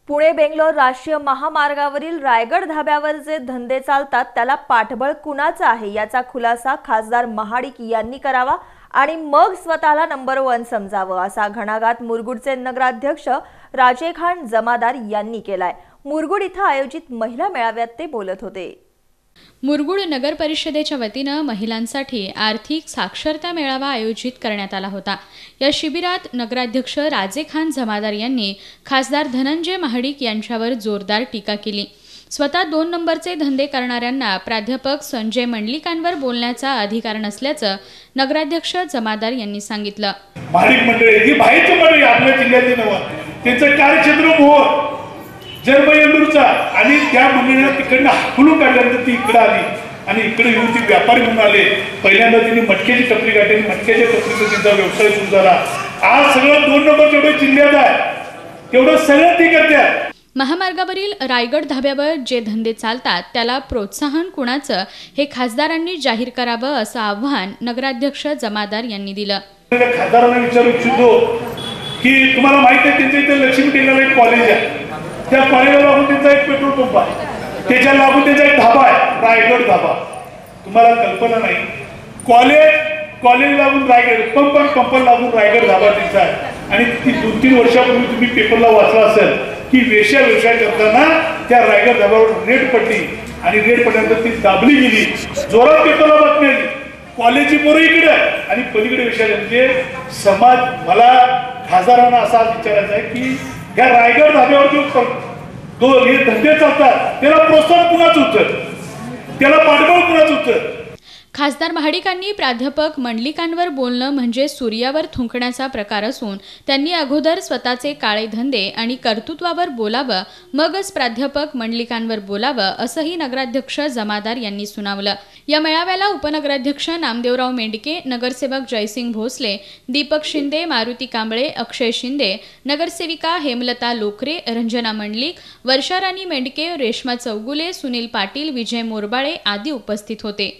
पुणे बेंगलोर राष्ट्रीय महामार्गावरील रायगड धाब्यावर जे धंदे चालतात त्याला पाठबळ कुणाचं आहे याचा खुलासा खासदार महाडिक यांनी करावा आणि मग स्वतःला नंबर 1 समजावं असा घणाघात मुरगुडचे नगराध्यक्ष राजेखान जमादार यांनी केलाय। मुरगुड इथं आयोजित महिला मेळाव्यात ते बोलत होते। मुरगुड नगर परिषदेच्या वतीने महिलांसाठी आर्थिक साक्षरता मेळावा आयोजित करण्यात आला होता। या शिबिरात नगराध्यक्ष राजेखान जमादार यांनी खासदार धनंजय महाडिक यांच्यावर जोरदार टीका केली। स्वतः 2 नंबरचे धंदे करणाऱ्यांना प्राध्यापक संजय मंडलिकांवर बोलण्याचा अधिकार नसल्याचं नगराध्यक्ष जमादार यांनी सांगितलं। महाडिक मंडळी ही बाहेरची मंडळी आपल्या जिल्ह्यातली नव्हे, त्यांचं कार्यक्षेत्र मोहोळ जरबयंदूरचा आणि त्या मंडळीला तिकडनं हाकलून काढल्यानंतर ती इकडे आली आणि इकडे येऊन ती व्यापारी म्हणून आले। पहिल्यांदा तिने मटक्याची टपरी काढली, मटक्याच्या टपरीचा त्यांचा व्यवसाय सुरू झाला। आज सगळं 2 नंबर जेवढे जिल्ह्यात आहे तेवढं सगळं ती करतात। महामार्गावरील रायगड धाब्यावर जे धंदे चालतात त्याला प्रोत्साहन कुणाचं हे खासदारांनी जाहीर करावं असं आव्हान नगराध्यक्ष जमादार यांनी दिलं। खासदारांना विचारू इच्छितो की तुम्हाला माहिती आहे त्यांच्या इथे लक्ष्मी टेलर एक कॉलेज आहे, त्या कॉलेजला लागून त्यांचा एक पेट्रोल पंप आहे, त्याच्या लागून त्यांचा एक धाबा आहे रायगड धाबा। तुम्हाला कल्पना नाही, कॉलेज लागून रायगड पंप लागून रायगड धाबा त्यांचा आहे। आणि ती 2-3 वर्षापूर्वी तुम्ही पेपरला वाचला असेल की वेश्या व्यवसाय करताना त्या रायगड धाब्यावर रेड पडली आणि रेड पडल्यानंतर ती दाबली गेली। जोरात पेपरला बातमी आली, कॉलेजची पोरं इकडे आणि पलीकडे विषय म्हणजे समाज। मला खासदारांना असा विचारायचा आहे की या रायगड धाब्यावर जो हे धंदे चालतात त्याला प्रोत्साहन कुणाचं होतं, त्याला पाठबळ कुणाचं होतं? खासदार महाडिकांनी प्राध्यापक मंडलिकांवर बोलणं म्हणजे सूर्यावर थुंकण्याचा प्रकार असून त्यांनी अगोदर स्वतःचे काळे धंदे आणि कर्तृत्वावर बोलावं, मगच प्राध्यापक मंडलिकांवर बोलावं असंही नगराध्यक्ष जमादार यांनी सुनावलं। या मेळाव्याला उपनगराध्यक्ष नामदेवराव मेंढके, नगरसेवक जयसिंग भोसले, दीपक शिंदे, मारुती कांबळे, अक्षय शिंदे, नगरसेविका हेमलता लोकरे, रंजना मंडलिक, वर्षा राणी मेंढके, रेश्मा चौगुले, सुनील पाटील, विजय मोरबाळे आदी उपस्थित होते।